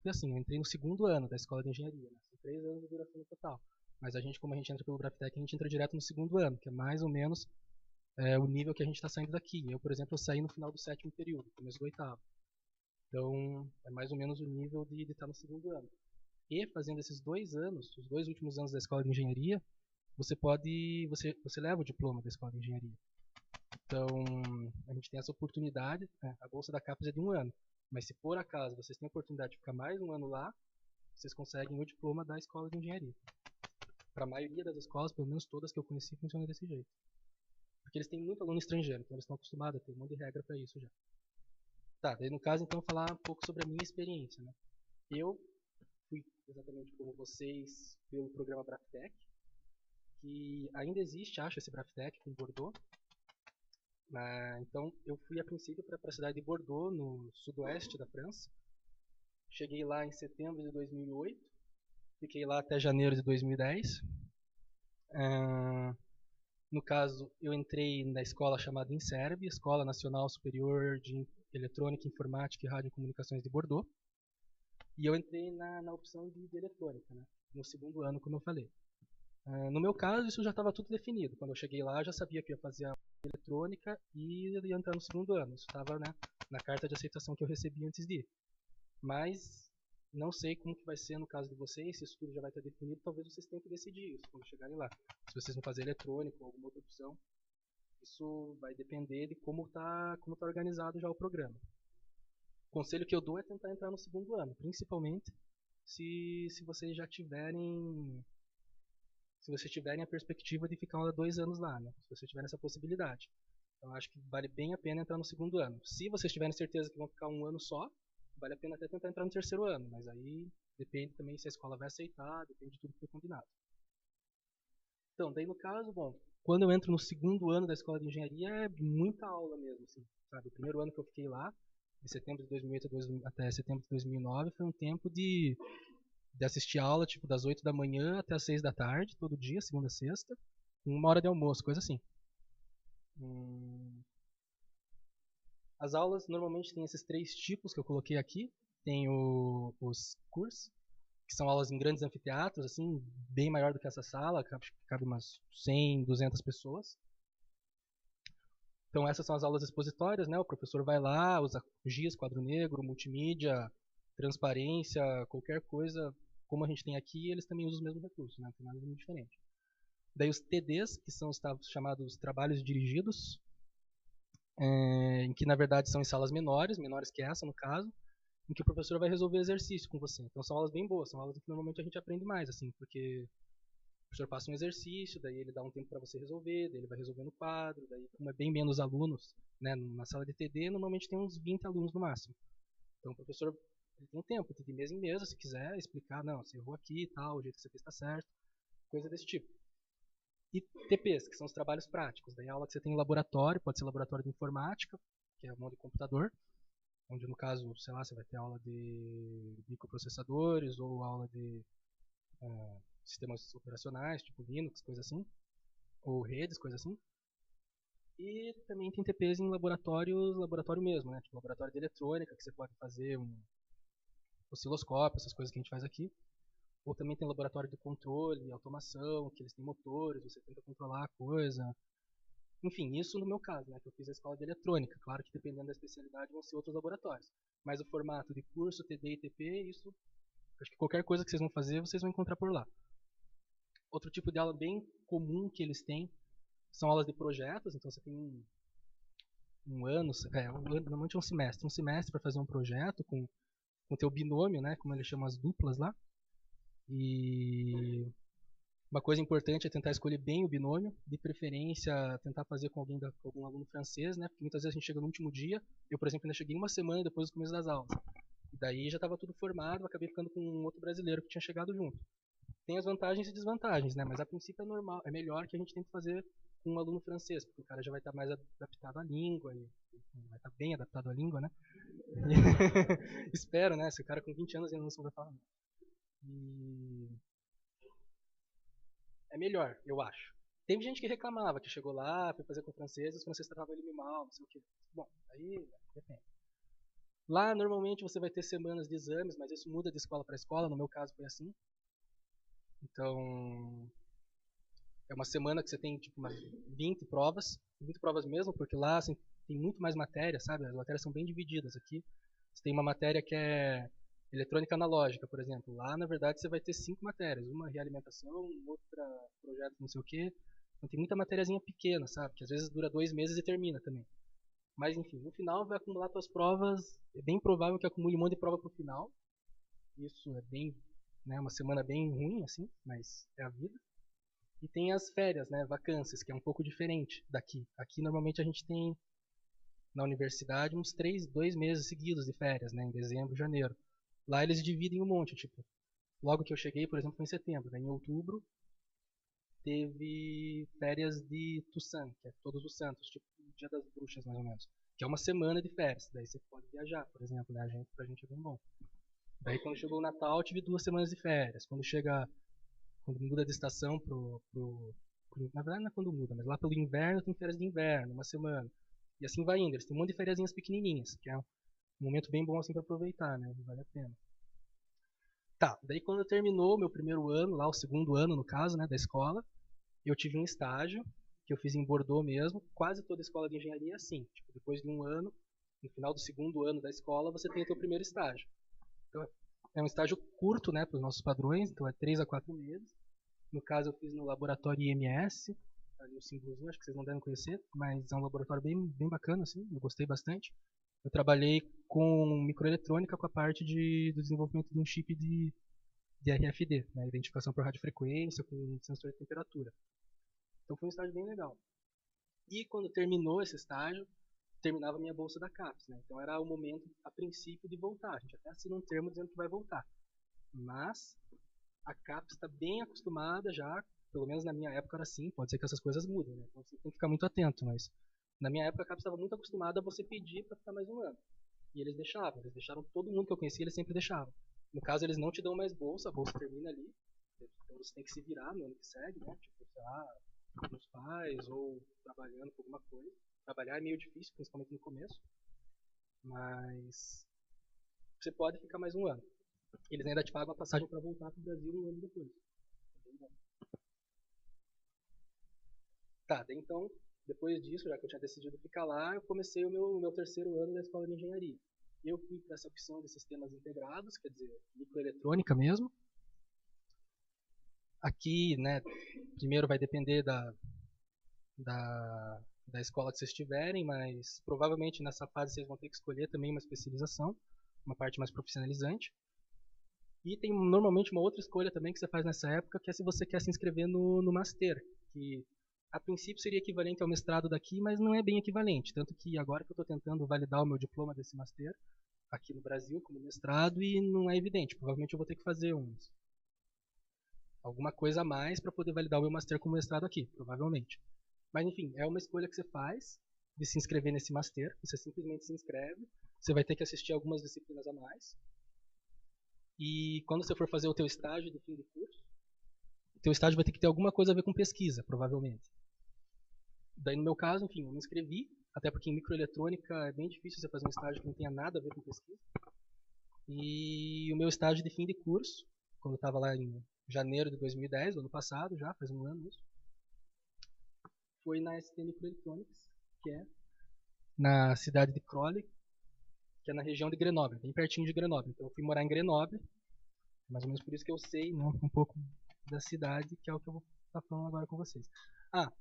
porque assim, eu entrei no segundo ano da escola de engenharia, né? São 3 anos de duração no total. Mas a gente, como a gente entra pelo Braftec, a gente entra direto no segundo ano, que é mais ou menos o nível que a gente está saindo daqui. Eu, por exemplo, eu saí no final do 7º período, começo do 8º. Então, é mais ou menos o nível de estar no segundo ano. E fazendo esses 2 anos, os 2 últimos anos da escola de engenharia, você leva o diploma da escola de engenharia. Então, a gente tem essa oportunidade, né? A bolsa da CAPES é de 1 ano. Mas se por acaso vocês têm a oportunidade de ficar mais 1 ano lá, vocês conseguem o diploma da escola de engenharia. Para a maioria das escolas, pelo menos todas que eu conheci, funciona desse jeito. Porque eles têm muito aluno estrangeiro, então eles estão acostumados a ter um monte de regra para isso já. Tá, daí no caso, então, falar um pouco sobre a minha experiência, né? Eu fui exatamente como vocês pelo programa Braftec, que ainda existe, acho, esse Braftec com Bordeaux. Então, eu fui a princípio para a cidade de Bordeaux, no sudoeste da França. Cheguei lá em setembro de 2008, fiquei lá até janeiro de 2010. No caso, eu entrei na escola chamada INSERB, Escola Nacional Superior de Eletrônica, Informática e Radiocomunicações de Bordeaux. E eu entrei na opção de eletrônica, né? No segundo ano, como eu falei. No meu caso, isso já estava tudo definido. Quando eu cheguei lá, eu já sabia que ia fazer a eletrônica e ia entrar no segundo ano. Isso estava, né, na carta de aceitação que eu recebi antes de ir. Mas não sei como que vai ser no caso de vocês, se isso tudo já vai estar definido, talvez vocês tenham que decidir isso quando chegarem lá. Se vocês vão fazer eletrônica ou alguma outra opção, isso vai depender de como tá organizado já o programa. O conselho que eu dou é tentar entrar no segundo ano, principalmente se vocês já tiverem a perspectiva de ficar 2 anos lá, né? Se vocês tiverem essa possibilidade. Então acho que vale bem a pena entrar no segundo ano. Se vocês tiverem certeza que vão ficar 1 ano só, vale a pena até tentar entrar no terceiro ano, mas aí depende também se a escola vai aceitar, depende de tudo que foi combinado. Então, daí no caso, bom, quando eu entro no segundo ano da escola de engenharia é muita aula mesmo, assim, sabe? O primeiro ano que eu fiquei lá, de setembro de 2008 até setembro de 2009, foi um tempo de assistir aula, tipo, das 8 da manhã até as 6 da tarde, todo dia, segunda a sexta, com 1 hora de almoço, coisa assim. As aulas normalmente tem esses 3 tipos que eu coloquei aqui. Tem os cursos, que são aulas em grandes anfiteatros, assim, bem maior do que essa sala, cabe umas 100, 200 pessoas. Então essas são as aulas expositórias, né? O professor vai lá, usa GIS, quadro negro, multimídia, transparência, qualquer coisa, como a gente tem aqui, eles também usam os mesmos recursos, né? Não tem nada muito diferente. Daí os TDs, que são os chamados trabalhos dirigidos, em que na verdade são em salas menores que essa no caso, em que o professor vai resolver exercício com você. Então são aulas bem boas, são aulas em que normalmente a gente aprende mais, assim, porque o professor passa um exercício, daí ele dá um tempo para você resolver, daí ele vai resolver no quadro, daí como é bem menos alunos, né, na sala de TD normalmente tem uns 20 alunos no máximo. Então o professor ele tem um tempo, de mesa em mesa, se quiser explicar, não, você errou aqui e tal, o jeito que você fez está certo, coisa desse tipo. E TPs, que são os trabalhos práticos. Daí a aula que você tem em laboratório, pode ser laboratório de informática, que é a mão de computador, onde no caso, sei lá, você vai ter aula de microprocessadores ou aula de sistemas operacionais, tipo Linux, coisa assim, ou redes, coisa assim. E também tem TPs em laboratório mesmo, né? Tipo laboratório de eletrônica, que você pode fazer um osciloscópio, essas coisas que a gente faz aqui. Ou também tem laboratório de controle, automação, que eles têm motores, você tenta controlar a coisa. Enfim, isso no meu caso, né, que eu fiz a escola de eletrônica. Claro que dependendo da especialidade vão ser outros laboratórios. Mas o formato de curso, TD e TP, isso, acho que qualquer coisa que vocês vão fazer, vocês vão encontrar por lá. Outro tipo de aula bem comum que eles têm são aulas de projetos. Então você tem um ano, normalmente é um semestre para fazer um projeto com o teu binômio, né, como eles chamam as duplas lá. E uma coisa importante é tentar escolher bem o binômio, de preferência tentar fazer com algum aluno francês, né? Porque muitas vezes a gente chega no último dia. Eu, por exemplo, ainda cheguei 1 semana depois do começo das aulas. E daí já estava tudo formado, acabei ficando com um outro brasileiro que tinha chegado junto. Tem as vantagens e desvantagens, né? Mas a princípio é normal, é melhor que a gente tente fazer com um aluno francês, porque o cara já vai estar mais adaptado à língua, e vai estar bem adaptado à língua, né? Espero, né? Se o cara com 20 anos ainda não souber falar. E é melhor, eu acho. Teve gente que reclamava, que chegou lá, foi fazer com franceses, os franceses tratavam ele mal, não sei o quê. Bom, aí depende. Lá, normalmente, você vai ter semanas de exames, mas isso muda de escola para escola. No meu caso, foi assim. Então, é uma semana que você tem, tipo, umas 20 provas mesmo, porque lá, assim, tem muito mais matéria, sabe? As matérias são bem divididas aqui. Você tem uma matéria que é eletrônica analógica, por exemplo. Lá, na verdade, você vai ter 5 matérias. Uma realimentação, outra projeto não sei o quê. Então tem muita matériazinha pequena, sabe? Que às vezes dura 2 meses e termina também. Mas, enfim, no final vai acumular suas provas. É bem provável que acumule um monte de prova pro final. Isso é bem, né, uma semana bem ruim, assim, mas é a vida. E tem as férias, né, vacâncias, que é um pouco diferente daqui. Aqui, normalmente, a gente tem, na universidade, uns 2 meses seguidos de férias, né, em dezembro, janeiro. Lá eles dividem um monte, tipo, logo que eu cheguei, por exemplo, foi em setembro, né, em outubro, teve férias de Toussaint, que é Todos os Santos, tipo, Dia das Bruxas, mais ou menos. Que é uma semana de férias, daí você pode viajar, por exemplo, né, pra gente é bem bom. Daí quando chegou o Natal, eu tive 2 semanas de férias. Quando muda de estação na verdade não é quando muda, mas lá pelo inverno tem férias de inverno, uma semana. E assim vai indo. Eles têm um monte de fériasinhas pequenininhas, que é um momento bem bom assim para aproveitar, né? Vale a pena. Tá, daí quando terminou o meu primeiro ano, lá o segundo ano no caso, né, da escola, eu tive um estágio que eu fiz em Bordeaux mesmo. Quase toda escola de engenharia é assim. Tipo, depois de um ano, no final do segundo ano da escola, você tem o seu primeiro estágio. Então, é um estágio curto, né, para os nossos padrões, então é 3 a 4 meses. No caso, eu fiz no laboratório IMS, ali o símbolozinho, acho que vocês não devem conhecer, mas é um laboratório bem bacana, assim, eu gostei bastante. Eu trabalhei com microeletrônica com a parte do desenvolvimento de um chip de RFD, né, identificação por radiofrequência, com sensor de temperatura. Então foi um estágio bem legal. E quando terminou esse estágio, terminava a minha bolsa da CAPES, né? Então era o momento, a princípio, de voltar. A gente até assina um termo dizendo que vai voltar. Mas a CAPES está bem acostumada já, pelo menos na minha época era assim, pode ser que essas coisas mudem, né? Então você tem que ficar muito atento, mas na minha época a CAPES estava muito acostumada a você pedir para ficar mais um ano. E eles deixaram todo mundo que eu conhecia, eles sempre deixavam. No caso, eles não te dão mais bolsa, a bolsa termina ali, então você tem que se virar no ano que segue, né? Tipo, sei lá, com os pais ou trabalhando com alguma coisa. Trabalhar é meio difícil, principalmente no começo, mas você pode ficar mais um ano. Eles ainda te pagam a passagem para voltar para o Brasil um ano depois. Tá, então, depois disso, já que eu tinha decidido ficar lá, eu comecei o meu terceiro ano da escola de engenharia. Eu fui para essa opção de sistemas integrados, quer dizer, microeletrônica mesmo. Aqui, né, primeiro vai depender da escola que vocês tiverem, mas provavelmente nessa fase vocês vão ter que escolher também uma especialização, uma parte mais profissionalizante. E tem normalmente uma outra escolha também que você faz nessa época, que é se você quer se inscrever no Master, que a princípio seria equivalente ao mestrado daqui, mas não é bem equivalente. Tanto que agora que eu estou tentando validar o meu diploma desse Master aqui no Brasil como mestrado e não é evidente. Provavelmente eu vou ter que fazer alguma coisa a mais para poder validar o meu Master como mestrado aqui, provavelmente. Mas enfim, é uma escolha que você faz de se inscrever nesse Master. Você simplesmente se inscreve. Você vai ter que assistir algumas disciplinas a mais. E quando você for fazer o teu estágio de fim de curso, o teu estágio vai ter que ter alguma coisa a ver com pesquisa, provavelmente. Daí no meu caso, enfim, eu me inscrevi, até porque em microeletrônica é bem difícil você fazer um estágio que não tenha nada a ver com pesquisa. E o meu estágio de fim de curso, quando eu estava lá em janeiro de 2010, ano passado já, faz um ano isso, foi na ST Microelectronics, que é na cidade de Crowley, que é na região de Grenoble, bem pertinho de Grenoble. Então eu fui morar em Grenoble, mais ou menos por isso que eu sei, né, um pouco da cidade, que é o que eu vou estar falando agora com vocês. Ah,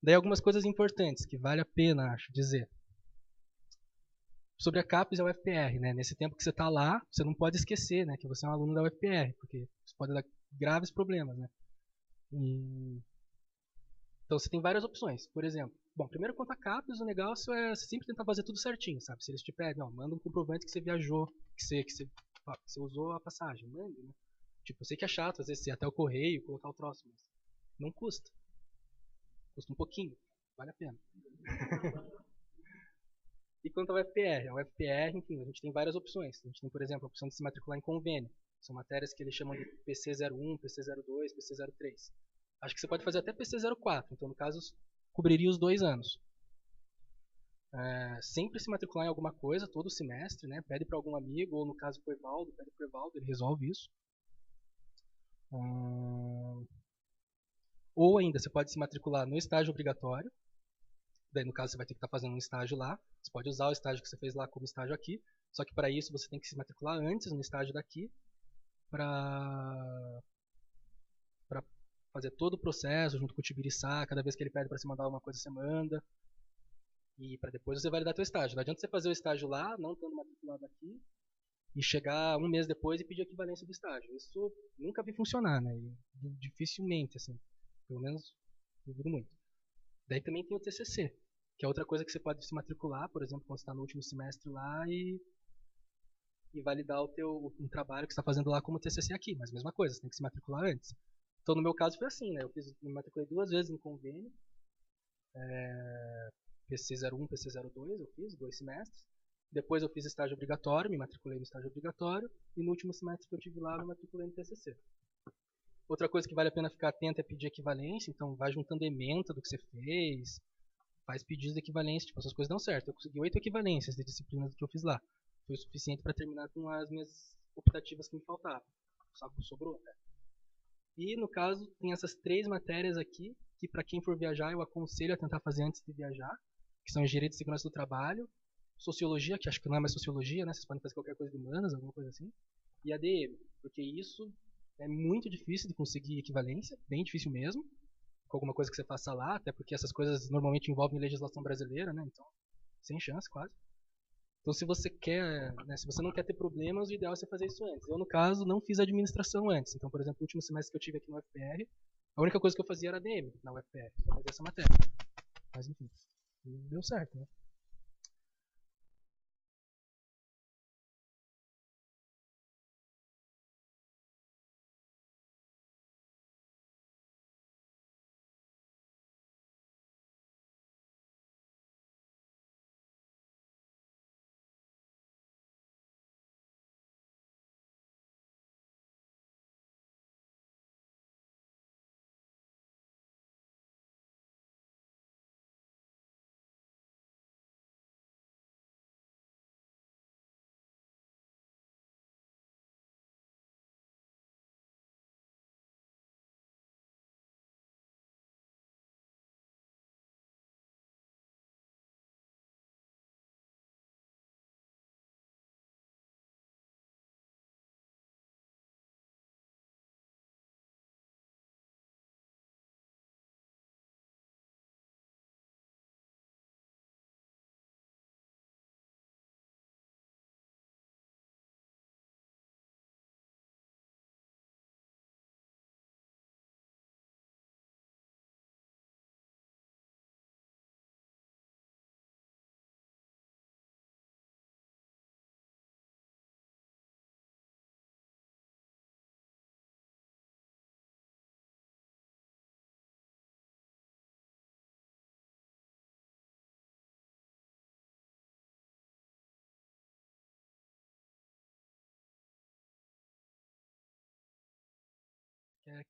daí algumas coisas importantes que vale a pena, acho, dizer. Sobre a CAPES e a UFPR, né? Nesse tempo que você está lá, você não pode esquecer, né, que você é um aluno da UFPR, porque isso pode dar graves problemas, né? E... Então você tem várias opções. Por exemplo, bom, primeiro quanto a CAPES, o negócio é você sempre tentar fazer tudo certinho, sabe? Se eles te pedem, não, manda um comprovante que você viajou, que você usou a passagem, manda, né? Tipo, eu sei que é chato, às vezes, ir até o correio, colocar o troço, mas não custa. Custa um pouquinho, vale a pena. E quanto ao FPR? A UFPR, enfim, a gente tem várias opções. A gente tem, por exemplo, a opção de se matricular em convênio. São matérias que eles chamam de PC01, PC02, PC03. Acho que você pode fazer até PC04, então no caso cobriria os 2 anos. Sempre se matricular em alguma coisa, todo semestre, né? Pede para algum amigo, ou no caso pro Evaldo, pede pro Evaldo, ele resolve isso. Ou ainda, você pode se matricular no estágio obrigatório, daí no caso você vai ter que estar fazendo um estágio lá, você pode usar o estágio que você fez lá como estágio aqui, só que para isso você tem que se matricular antes no estágio daqui, para fazer todo o processo junto com o Tibiriçá, cada vez que ele pede para você mandar alguma coisa você manda, e para depois você validar teu estágio. Não adianta você fazer o estágio lá, não estando matriculado aqui, e chegar um mês depois e pedir equivalência do estágio. Isso nunca vi funcionar, né? E dificilmente, assim, pelo menos duvido muito. Daí também tem o TCC, que é outra coisa que você pode se matricular, por exemplo, quando você está no último semestre lá e validar um trabalho que você está fazendo lá como TCC aqui, mas mesma coisa, você tem que se matricular antes. Então, no meu caso foi assim, né? Me matriculei 2 vezes no convênio, PC01, PC02, eu fiz 2 semestres. Depois eu fiz estágio obrigatório, me matriculei no estágio obrigatório, e no último semestre que eu tive lá, eu me matriculei no TCC. Outra coisa que vale a pena ficar atento é pedir equivalência, então vai juntando ementa do que você fez, faz pedidos de equivalência, tipo, essas coisas dão certo. Eu consegui 8 equivalências de disciplinas que eu fiz lá. Foi o suficiente para terminar com as minhas optativas que me faltavam. Sobrou, né? E no caso, tem essas 3 matérias aqui, que para quem for viajar eu aconselho a tentar fazer antes de viajar, que são Engenharia de Segurança do Trabalho, Sociologia, que acho que não é mais Sociologia, né? Vocês podem fazer qualquer coisa de humanas, alguma coisa assim, e ADM, porque isso é muito difícil de conseguir equivalência, bem difícil mesmo, com alguma coisa que você faça lá, até porque essas coisas normalmente envolvem legislação brasileira, né? Então, sem chance quase. Então, se você quer, né, se você não quer ter problemas, o ideal é você fazer isso antes. Eu, no caso, não fiz administração antes. Então, por exemplo, o último semestre que eu tive aqui no UFPR, a única coisa que eu fazia era ADM na UFPR, só fazia essa matéria. Mas, enfim, deu certo, né?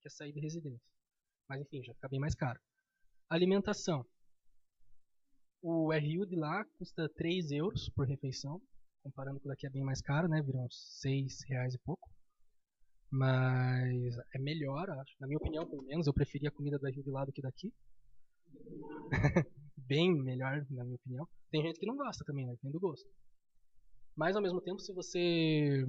Que é sair de residência. Mas, enfim, já fica bem mais caro. Alimentação. O RU de lá custa 3 euros por refeição. Comparando com o daqui é bem mais caro, né? Viram uns 6 reais e pouco. Mas é melhor, acho. Na minha opinião, pelo menos, eu preferia a comida do RU de lá do que daqui. Bem melhor, na minha opinião. Tem gente que não gosta também, né? Depende do gosto. Mas, ao mesmo tempo, se você...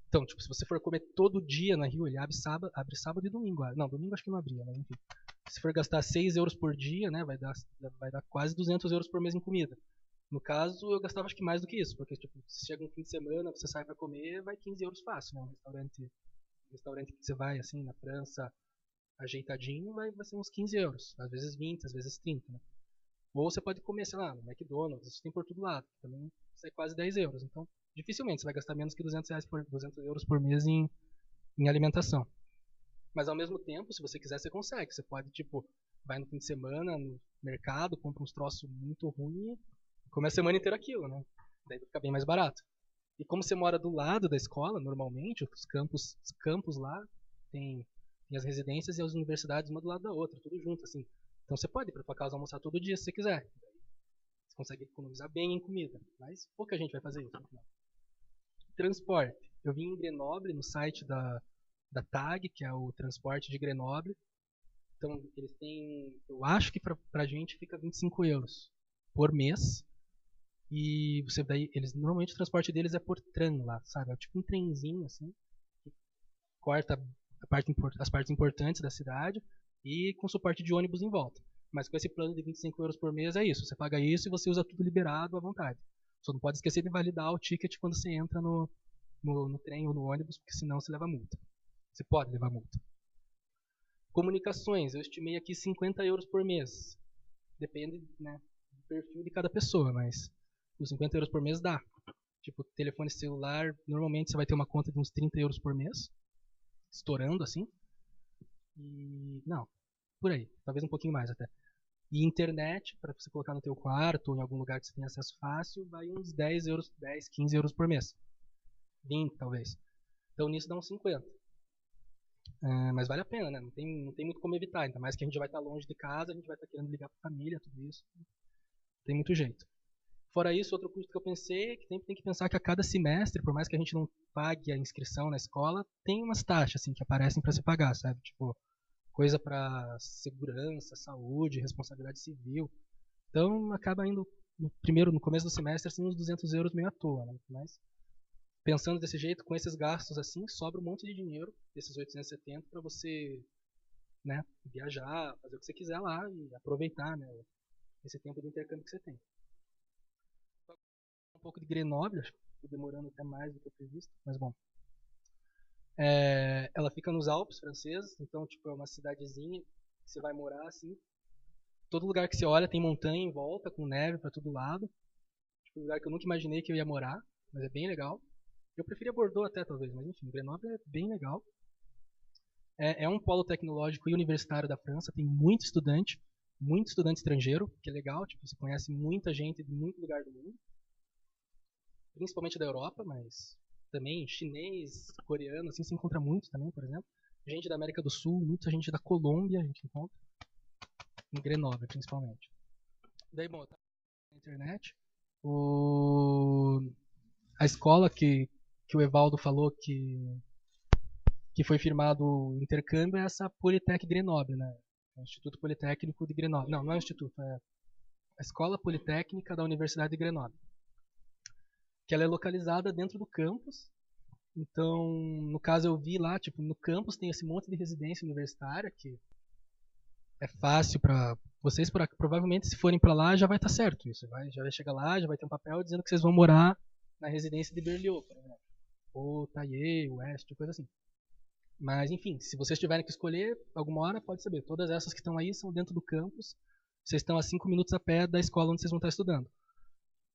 Então, tipo, se você for comer todo dia na Rio, ele abre sábado e domingo. Não, domingo acho que não abria, mas enfim. Se for gastar 6 euros por dia, né, vai dar quase 200 euros por mês em comida. No caso, eu gastava acho que mais do que isso, porque tipo, se chega um fim de semana, você sai para comer, vai 15 euros fácil, né? Um restaurante que você vai, assim, na França, ajeitadinho, vai ser uns 15 euros. Às vezes 20, às vezes 30, né? Ou você pode comer, sei lá, no McDonald's, isso tem por todo lado, que também sai quase 10 euros. Então, dificilmente você vai gastar menos que 200 euros por mês em alimentação. Mas ao mesmo tempo, se você quiser, você consegue. Você pode, tipo, vai no fim de semana no mercado, compra uns troços muito ruins e come a semana inteira aquilo, né? Daí fica bem mais barato. E como você mora do lado da escola, normalmente, os campos lá tem as residências e as universidades uma do lado da outra, tudo junto, assim. Então você pode ir pra tua casa almoçar todo dia se você quiser. Você consegue economizar bem em comida, mas pouca gente vai fazer isso no final. Transporte. Eu vim em Grenoble, no site da TAG, que é o transporte de Grenoble. Então, eles têm, eu acho que pra gente fica 25 euros por mês. E você daí, eles normalmente o transporte deles é por tram lá, sabe? É tipo um trenzinho assim, que corta as partes importantes da cidade e com suporte de ônibus em volta. Mas com esse plano de 25 euros por mês é isso. Você paga isso e você usa tudo liberado à vontade. Só não pode esquecer de validar o ticket quando você entra no trem ou no ônibus, porque senão você leva multa. Você pode levar multa. Comunicações, eu estimei aqui 50 euros por mês. Depende, né, do perfil de cada pessoa, mas os 50 euros por mês dá. Tipo, telefone celular, normalmente você vai ter uma conta de uns 30 euros por mês. Estourando assim. E. Não, por aí. Talvez um pouquinho mais até. E internet, para você colocar no teu quarto ou em algum lugar que você tenha acesso fácil, vai uns 10 euros, 10, 15 euros por mês. 20 talvez. Então nisso dá uns 50. Mas vale a pena, né? Não tem muito como evitar. Ainda mais que a gente vai estar longe de casa, a gente vai estar querendo ligar para a família, tudo isso. Tem muito jeito. Fora isso, outro custo que eu pensei é que tem que pensar que a cada semestre, por mais que a gente não pague a inscrição na escola, tem umas taxas assim que aparecem para se pagar, sabe? Tipo, coisa para segurança, saúde, responsabilidade civil. Então acaba indo no começo do semestre, assim, uns 200 euros meio à toa, né? Mas pensando desse jeito, com esses gastos assim, sobra um monte de dinheiro, desses 870, para você, né, viajar, fazer o que você quiser lá e aproveitar, né, esse tempo de intercâmbio que você tem. Um pouco de Grenoble, acho que estou demorando até mais do que eu previsto, mas bom. Ela fica nos Alpes franceses, então tipo é uma cidadezinha que você vai morar assim. Todo lugar que você olha tem montanha em volta, com neve para todo lado. Tipo, um lugar que eu nunca imaginei que eu ia morar, mas é bem legal. Eu preferia Bordeaux até talvez, mas enfim, Grenoble é bem legal. É um polo tecnológico e universitário da França, tem muito estudante estrangeiro, que é legal, tipo, você conhece muita gente de muito lugar do mundo, principalmente da Europa, mas também chinês, coreano, assim se encontra muito também, por exemplo. Gente da América do Sul, muita gente da Colômbia a gente encontra, em Grenoble principalmente. Daí, bom, eu tava na internet, a escola que o Evaldo falou que foi firmado o intercâmbio é essa Politec Grenoble, né? O Instituto Politécnico de Grenoble. Não é o Instituto, é a Escola Politécnica da Universidade de Grenoble. Que ela é localizada dentro do campus. Então, no caso eu vi lá, tipo, no campus tem esse monte de residência universitária que é fácil para vocês, provavelmente se forem para lá já vai estar certo isso. Já vai chegar lá, já vai ter um papel dizendo que vocês vão morar na residência de Berlioz, por exemplo. Ou Taillé, West, coisa assim. Mas, enfim, se vocês tiverem que escolher, alguma hora pode saber. Todas essas que estão aí são dentro do campus. Vocês estão a 5 minutos a pé da escola onde vocês vão estar estudando.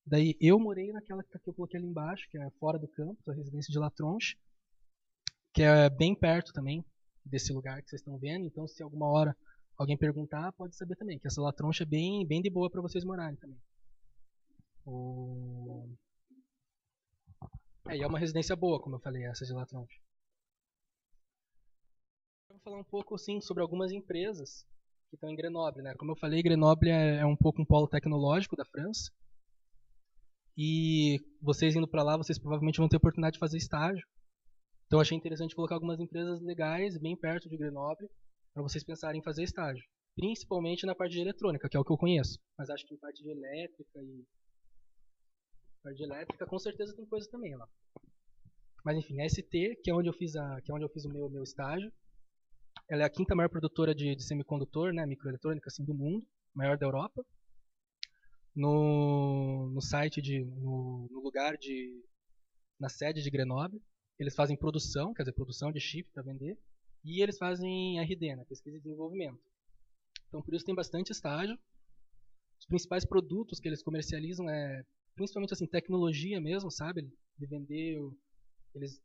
Daí eu morei naquela que eu coloquei ali embaixo, que é fora do campus, a residência de La Tronche, que é bem perto também desse lugar que vocês estão vendo. Então, se alguma hora alguém perguntar, pode saber também que essa La Tronche é bem, bem de boa para vocês morarem também. E é uma residência boa, como eu falei, essa de La Tronche. Eu vou falar um pouco assim sobre algumas empresas que estão em Grenoble, né? Como eu falei, Grenoble é um pouco um polo tecnológico da França. E vocês indo para lá, vocês provavelmente vão ter a oportunidade de fazer estágio. Então achei interessante colocar algumas empresas legais bem perto de Grenoble para vocês pensarem em fazer estágio. Principalmente na parte de eletrônica, que é o que eu conheço. Mas acho que em parte de elétrica com certeza tem coisa também lá. Mas enfim, a ST, que é onde eu fiz o meu estágio, ela é a quinta maior produtora de semicondutor, né, microeletrônica assim, do mundo, maior da Europa. No site, na sede de Grenoble, eles fazem produção, quer dizer, produção de chip para vender, e eles fazem R&D, né, pesquisa e desenvolvimento. Então, por isso tem bastante estágio. Os principais produtos que eles comercializam é, principalmente assim, tecnologia mesmo, sabe? De vender, eles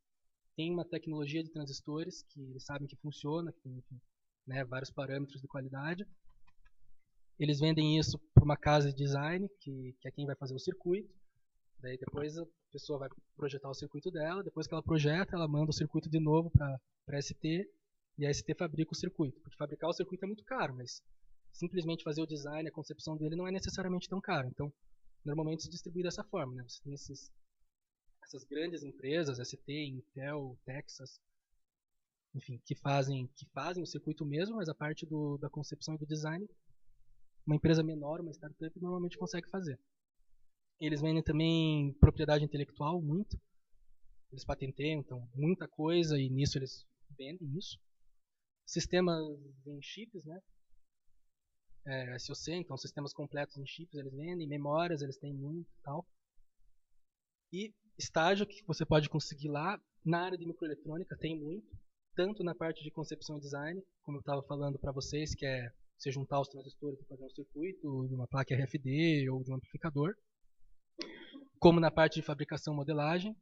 têm uma tecnologia de transistores que eles sabem que funciona, que tem, enfim, né, vários parâmetros de qualidade. Eles vendem isso para uma casa de design, que é quem vai fazer o circuito. Daí depois a pessoa vai projetar o circuito dela, depois que ela projeta, ela manda o circuito de novo para a ST, e a ST fabrica o circuito. Porque fabricar o circuito é muito caro, mas simplesmente fazer o design, a concepção dele não é necessariamente tão caro. Então, normalmente se distribui dessa forma, né? Você tem essas grandes empresas, ST, Intel, Texas, enfim, que fazem o circuito mesmo, mas a parte da concepção e do design, uma empresa menor, uma startup, normalmente consegue fazer. Eles vendem também propriedade intelectual, muito. Eles patenteiam, então, muita coisa, e nisso eles vendem isso. Sistemas em chips, né? SoC, então sistemas completos em chips eles vendem, memórias eles têm muito e tal. E estágio que você pode conseguir lá, na área de microeletrônica tem muito, tanto na parte de concepção e design, como eu estava falando para vocês, que é você juntar os transistores para fazer um circuito de uma placa RFD ou de um amplificador, como na parte de fabricação e modelagem.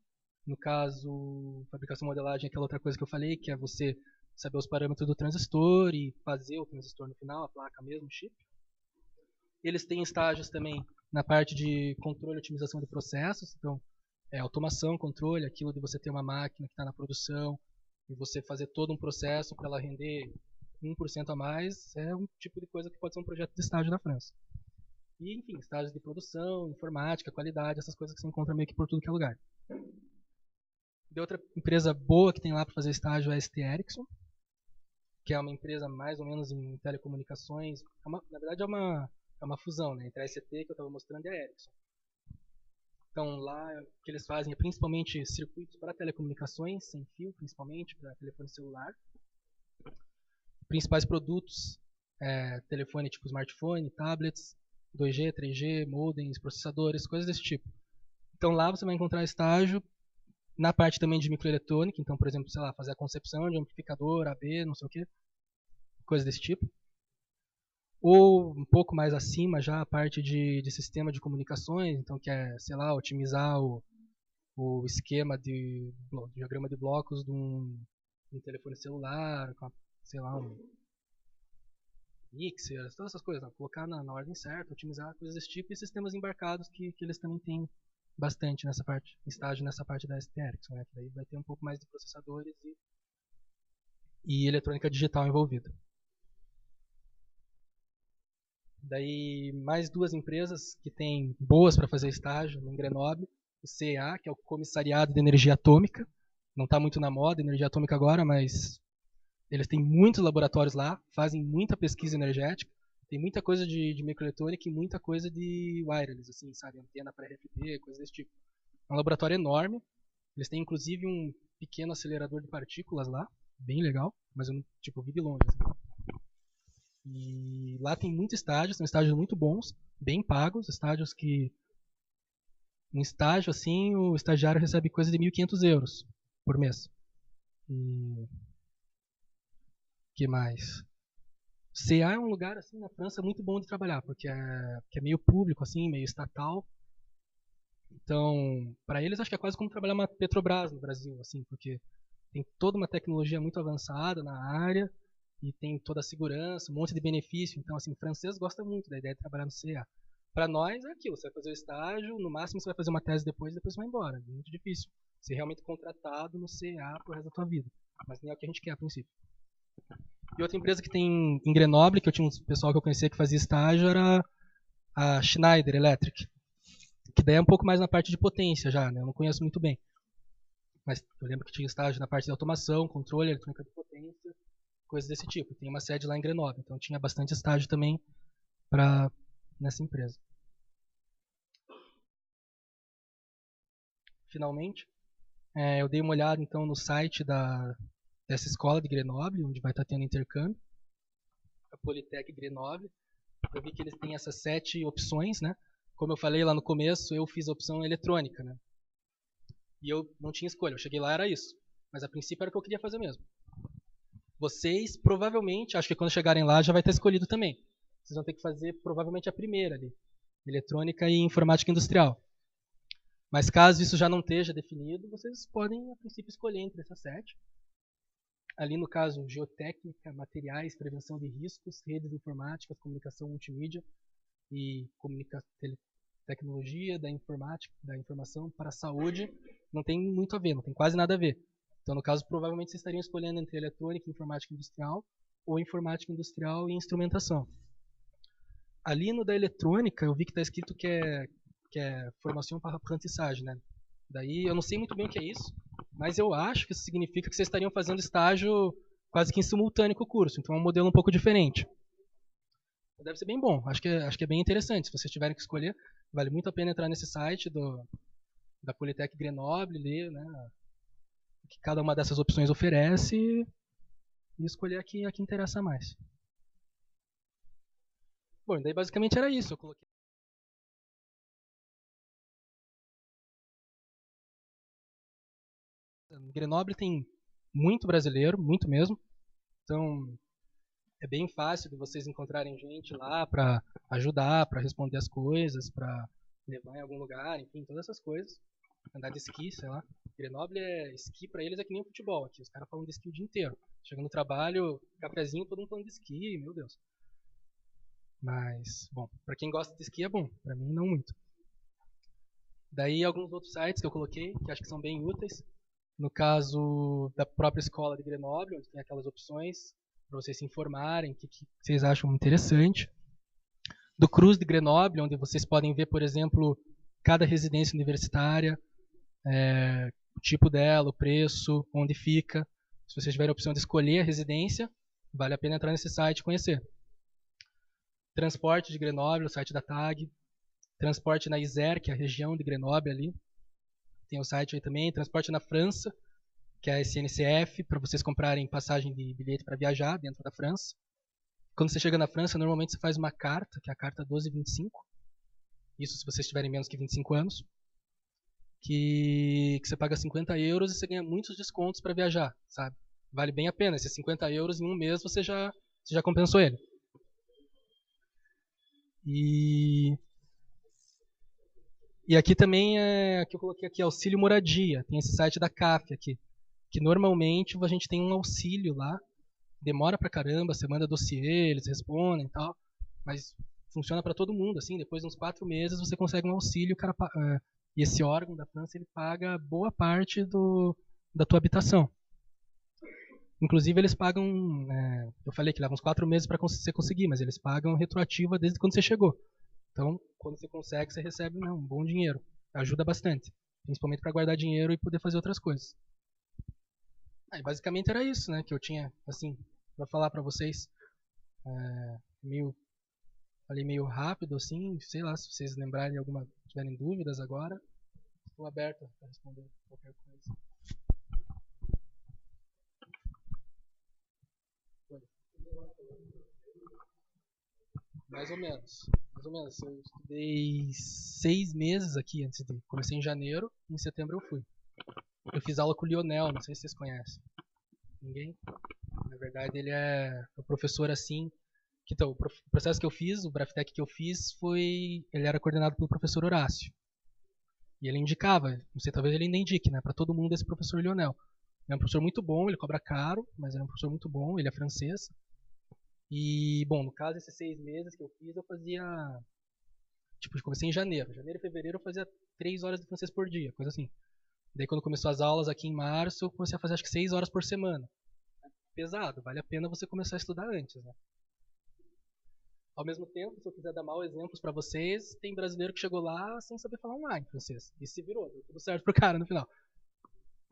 No caso, fabricação e modelagem é aquela outra coisa que eu falei, que é você saber os parâmetros do transistor e fazer o transistor no final, a placa mesmo, o chip. Eles têm estágios também na parte de controle e otimização de processos, então automação, controle, aquilo de você ter uma máquina que está na produção e você fazer todo um processo para ela render 1% a mais, é um tipo de coisa que pode ser um projeto de estágio na França. E, enfim, estágios de produção, informática, qualidade, essas coisas que você encontra meio que por tudo que é lugar. De outra empresa boa que tem lá para fazer estágio é a ST Ericsson, que é uma empresa mais ou menos em telecomunicações. Na verdade é uma fusão, né, entre a ST que eu estava mostrando e a Ericsson. Então lá o que eles fazem é principalmente circuitos para telecomunicações, sem fio, principalmente para telefone celular. Principais produtos, telefone tipo smartphone, tablets, 2G, 3G, modems, processadores, coisas desse tipo. Então lá você vai encontrar estágio na parte também de microeletrônica, então, por exemplo, sei lá, fazer a concepção de amplificador, AB, não sei o que, coisas desse tipo. Ou um pouco mais acima já a parte de sistema de comunicações, então que é, sei lá, otimizar o esquema de diagrama de blocos de um telefone celular, com, sei lá, um mixer, todas essas coisas, colocar na ordem certa, otimizar coisas desse tipo, e sistemas embarcados que eles também têm bastante nessa parte, estágio nessa parte da ST Ericsson, né? Que daí vai ter um pouco mais de processadores e eletrônica digital envolvida. Daí mais duas empresas que têm boas para fazer estágio em Grenoble, o CEA, que é o Comissariado de Energia Atômica, não está muito na moda energia atômica agora, mas eles têm muitos laboratórios lá, fazem muita pesquisa energética, tem muita coisa de microeletrônica e muita coisa de wireless, assim, sabe, antena para RFD, coisas desse tipo. É um laboratório enorme, eles têm inclusive um pequeno acelerador de partículas lá, bem legal, mas eu não, tipo, vi de longe, assim. E lá tem muitos estágios, são estágios muito bons, bem pagos, estágios que um estágio assim, o estagiário recebe coisa de 1.500 euros por mês. E que mais? CA é um lugar assim na França muito bom de trabalhar, porque é meio público assim, meio estatal. Então, para eles acho que é quase como trabalhar uma Petrobras no Brasil, assim, porque tem toda uma tecnologia muito avançada na área e tem toda a segurança, um monte de benefício. Então, assim, o francês gosta muito da ideia de trabalhar no CA. Para nós é aquilo, você vai fazer o estágio, no máximo você vai fazer uma tese depois você vai embora. É muito difícil ser realmente contratado no CA pro resto da tua vida. Mas nem é o que a gente quer a princípio. E outra empresa que tem em Grenoble, que eu tinha um pessoal que eu conhecia que fazia estágio, era a Schneider Electric. Que daí é um pouco mais na parte de potência já, né? Eu não conheço muito bem. Mas eu lembro que tinha estágio na parte de automação, controle, eletrônica de potência, coisas desse tipo. Tem uma sede lá em Grenoble, então tinha bastante estágio também nessa empresa. Finalmente, eu dei uma olhada então no site dessa escola de Grenoble, onde vai estar tendo intercâmbio, a Polytech Grenoble. Eu vi que eles têm essas 7 opções, né? Como eu falei lá no começo, eu fiz a opção eletrônica, né? E eu não tinha escolha, eu cheguei lá, era isso. Mas a princípio era o que eu queria fazer mesmo. Vocês provavelmente, acho que quando chegarem lá já vai ter escolhido também. Vocês vão ter que fazer provavelmente a primeira ali, eletrônica e informática industrial. Mas caso isso já não esteja definido, vocês podem a princípio escolher entre essas 7. Ali no caso, geotécnica, materiais, prevenção de riscos, redes informáticas, comunicação multimídia e tecnologia da informática, da informação para a saúde, não tem muito a ver, não tem quase nada a ver. Então, no caso, provavelmente vocês estariam escolhendo entre eletrônica e informática industrial ou informática industrial e instrumentação. Ali no da eletrônica, eu vi que está escrito que é que é Formation par Apprentissage, né? Daí eu não sei muito bem o que é isso, mas eu acho que isso significa que vocês estariam fazendo estágio quase que em simultâneo com o curso, então é um modelo um pouco diferente. Deve ser bem bom, acho que é bem interessante. Se vocês tiverem que escolher, vale muito a pena entrar nesse site da Politec Grenoble, ler, né, o que cada uma dessas opções oferece e escolher a que interessa mais. Bom, daí basicamente era isso. Eu coloquei Grenoble tem muito brasileiro, muito mesmo. Então é bem fácil de vocês encontrarem gente lá para ajudar, para responder as coisas, para levar em algum lugar, enfim, todas essas coisas. Andar de esqui, sei lá. Grenoble é esqui pra eles é que nem futebol aqui. Os caras falam de esqui o dia inteiro. Chega no trabalho, cafezinho, todo mundo falando de esqui, meu Deus. Mas, bom, pra quem gosta de esqui é bom, pra mim não muito. Daí alguns outros sites que eu coloquei, que acho que são bem úteis. No caso da própria escola de Grenoble, onde tem aquelas opções para vocês se informarem, o que vocês acham interessante. Do Cruz de Grenoble, onde vocês podem ver, por exemplo, cada residência universitária, o tipo dela, o preço, onde fica. Se vocês tiverem a opção de escolher a residência, vale a pena entrar nesse site e conhecer. Transporte de Grenoble, o site da TAG. Transporte na Isère, que é a região de Grenoble ali. Tem o site aí também. Transporte na França, que é a SNCF, para vocês comprarem passagem de bilhete para viajar dentro da França. Quando você chega na França, normalmente você faz uma carta, que é a carta 1225. Isso se vocês tiverem menos que 25 anos. Que você paga 50 euros e você ganha muitos descontos para viajar, sabe? Vale bem a pena. Esses 50 euros em um mês você já compensou ele. E aqui também que eu coloquei aqui auxílio moradia. Tem esse site da CAF aqui, que normalmente a gente tem um auxílio lá. Demora pra caramba, você manda dossiê, eles respondem e tal, mas funciona para todo mundo, assim, depois de uns 4 meses você consegue um auxílio, cara, e esse órgão da França ele paga boa parte da tua habitação. Inclusive eles pagam, eu falei que leva uns 4 meses para você conseguir, mas eles pagam retroativa desde quando você chegou. Então, quando você consegue, você recebe um bom dinheiro. Ajuda bastante, principalmente para guardar dinheiro e poder fazer outras coisas. Aí, basicamente era isso, né, que eu tinha, assim, para falar para vocês. Falei meio rápido, assim, sei lá, se vocês lembrarem tiverem dúvidas agora, estou aberto para responder qualquer coisa. Mais ou menos. Mais ou menos. Eu estudei 6 meses aqui antes de. Comecei em janeiro, em setembro eu fui. Eu fiz aula com o Lionel, não sei se vocês conhecem. Ninguém? Na verdade, ele é o professor assim. Então, o processo que eu fiz, o Braftec que eu fiz, ele era coordenado pelo professor Horácio. E ele indicava, não sei, talvez ele ainda indique, né, para todo mundo esse professor Lionel. Ele é um professor muito bom, ele cobra caro, mas ele é um professor muito bom, ele é francês. E, bom, no caso, esses 6 meses que eu fiz, eu fazia. Tipo, eu comecei em janeiro. Janeiro e fevereiro eu fazia 3 horas de francês por dia, coisa assim. Daí, quando começou as aulas aqui em março, eu comecei a fazer acho que 6 horas por semana. Pesado, vale a pena você começar a estudar antes, né? Ao mesmo tempo, se eu quiser dar mal exemplos para vocês, tem brasileiro que chegou lá sem saber falar um A em francês. E se virou, deu tudo certo pro cara no final.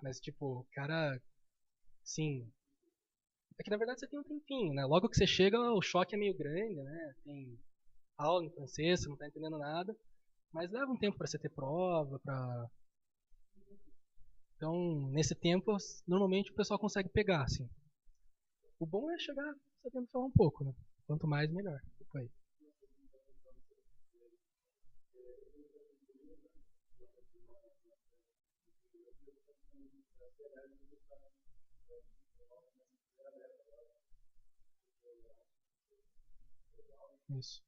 Mas, tipo, o cara, sim. É que na verdade você tem um tempinho, né? Logo que você chega, o choque é meio grande, né? Tem aula em francês, você não tá entendendo nada. Mas leva um tempo para você ter prova, pra. Então, nesse tempo, normalmente o pessoal consegue pegar, assim. O bom é chegar sabendo falar um pouco, né? Quanto mais, melhor. Foi. Isso.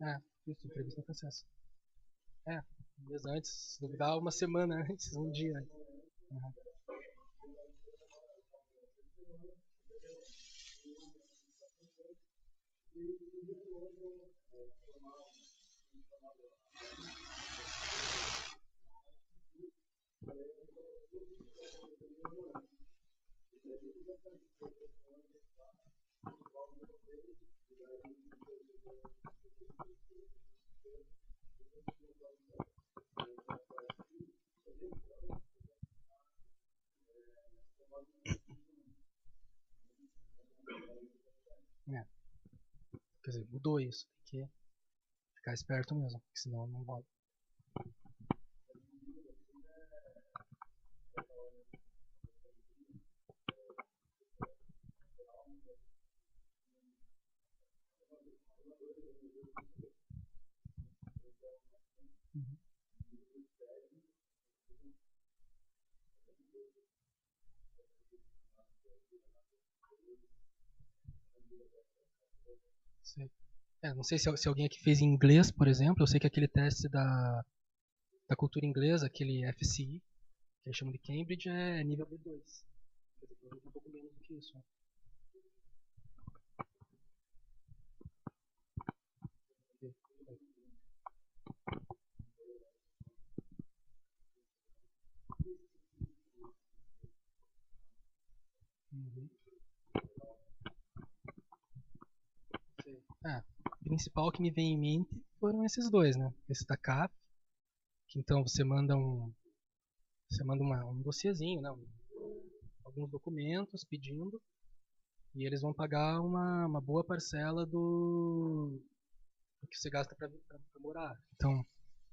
É, isso, entrevista no processo. É, um mês antes, se duvidar, uma semana antes, um dia antes. Uhum. É, quer dizer, mudou isso. Tem que ficar esperto mesmo, porque senão não rola. Uhum. Sei. É, não sei se alguém aqui fez em inglês, por exemplo. Eu sei que aquele teste da cultura inglesa, aquele FCI, que eles chamam de Cambridge, é nível B2. Quer dizer, provavelmente um pouco menos do que isso. Né? Uhum. Sei. Ah, o principal que me vem em mente foram esses dois, né? Esse da CAP, que então você manda um dossiezinho, né? Alguns documentos pedindo, e eles vão pagar uma boa parcela do que você gasta para morar. Então,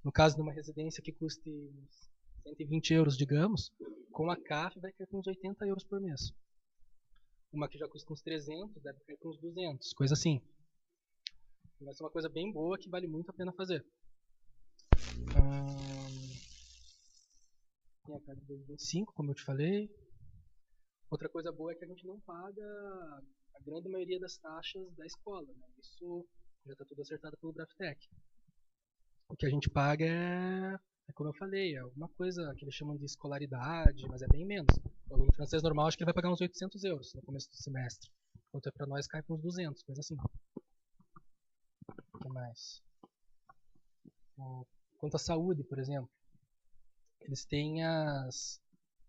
no caso de uma residência que custe uns 120 euros, digamos, com a CAF vai cair com uns 80 euros por mês. Uma que já custa uns 300 deve cair com uns 200, coisa assim. Vai ser uma coisa bem boa que vale muito a pena fazer. Tem a carta de 2025, como eu te falei. Outra coisa boa é que a gente não paga a grande maioria das taxas da escola. Né? Isso já está tudo acertado pelo Braftec. O que a gente paga como eu falei, é alguma coisa que eles chamam de escolaridade, mas é bem menos. O aluno francês normal acho que ele vai pagar uns 800 euros no começo do semestre. Enquanto para nós cai com uns 200, coisa assim. O que mais? Quanto à saúde, por exemplo, eles têm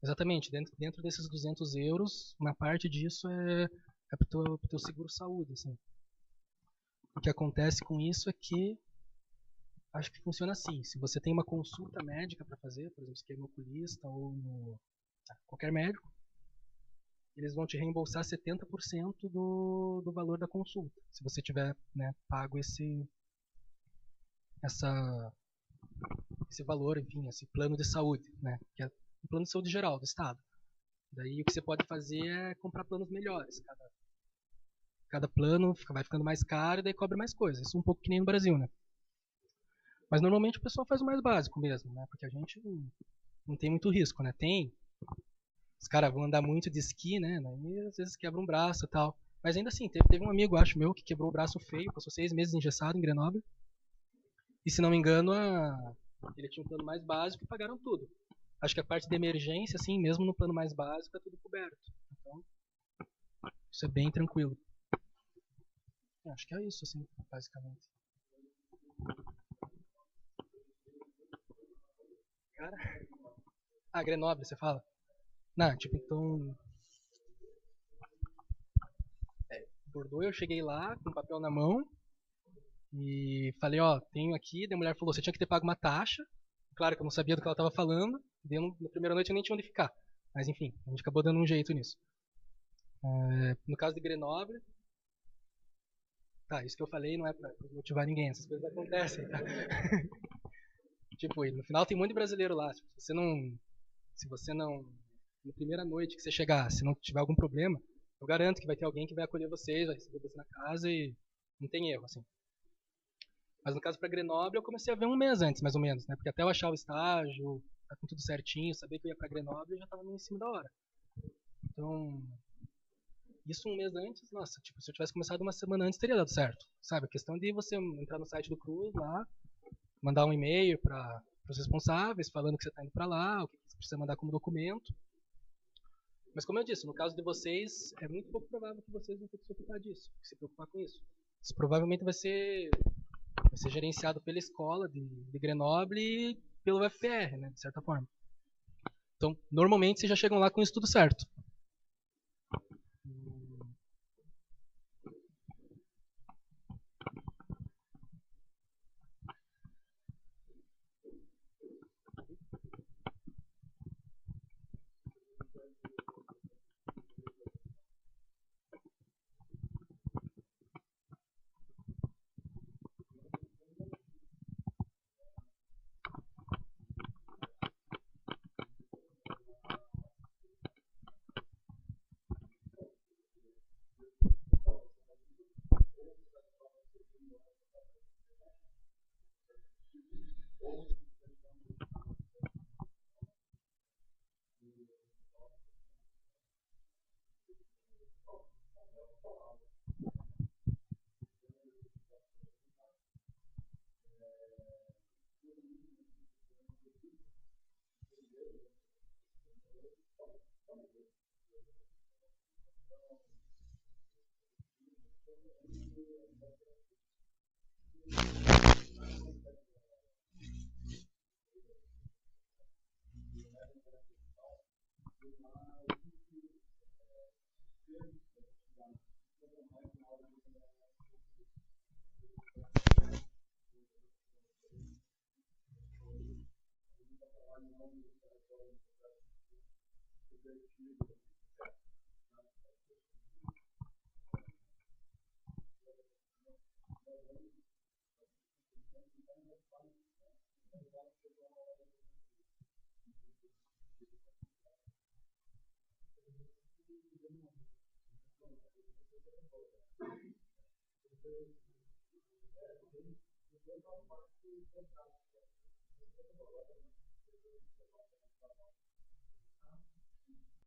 exatamente, dentro desses 200 euros, uma parte disso é pro teu seguro-saúde, assim. O que acontece com isso é que acho que funciona assim. Se você tem uma consulta médica para fazer, por exemplo, se quer no oculista ou qualquer médico, eles vão te reembolsar 70% do valor da consulta. Se você tiver, né, pago esse valor, enfim, esse plano de saúde, né, que é um plano de saúde geral do Estado. Daí o que você pode fazer é comprar planos melhores. Cada plano vai ficando mais caro e daí cobra mais coisas. Isso um pouco que nem no Brasil, né? Mas normalmente o pessoal faz o mais básico mesmo, né? Porque a gente não tem muito risco, né? Tem. Os caras vão andar muito de esqui, né? Daí às vezes quebra um braço e tal. Mas ainda assim, teve um amigo, acho meu, que quebrou o braço feio, passou 6 meses engessado em Grenoble. E se não me engano, ele tinha um plano mais básico e pagaram tudo. Acho que a parte de emergência, assim, mesmo no plano mais básico, é tudo coberto. Então, isso é bem tranquilo. Acho que é isso, assim, basicamente. Cara. Ah, Grenoble, você fala? Não, tipo, então. Bordeaux, eu cheguei lá com o papel na mão e falei, ó, tenho aqui. Daí a mulher falou, você tinha que ter pago uma taxa. Claro que eu não sabia do que ela estava falando. Na primeira noite eu nem tinha onde ficar. Mas enfim, a gente acabou dando um jeito nisso. No caso de Grenoble, tá, isso que eu falei não é pra motivar ninguém, essas coisas acontecem, tá? Tipo, no final tem um monte de brasileiro lá. Se você não, na primeira noite que você chegar, se não tiver algum problema, eu garanto que vai ter alguém que vai acolher vocês, vai receber você na casa e não tem erro, assim. Mas no caso para Grenoble, eu comecei a ver um mês antes, mais ou menos, né? Porque até eu achar o estágio, tá com tudo certinho, sabia que eu ia pra Grenoble, eu já tava meio em cima da hora. Então, isso um mês antes, nossa, tipo, se eu tivesse começado uma semana antes, teria dado certo, sabe? A questão de você entrar no site do Cruz lá, mandar um e-mail para os responsáveis, falando que você tá indo para lá, o que você precisa mandar como documento. Mas como eu disse, no caso de vocês, é muito pouco provável que vocês vão ter que se ocupar disso, se preocupar com isso. Isso provavelmente vai ser gerenciado pela escola de Grenoble e pelo UFPR, né, de certa forma. Então, normalmente vocês já chegam lá com isso tudo certo.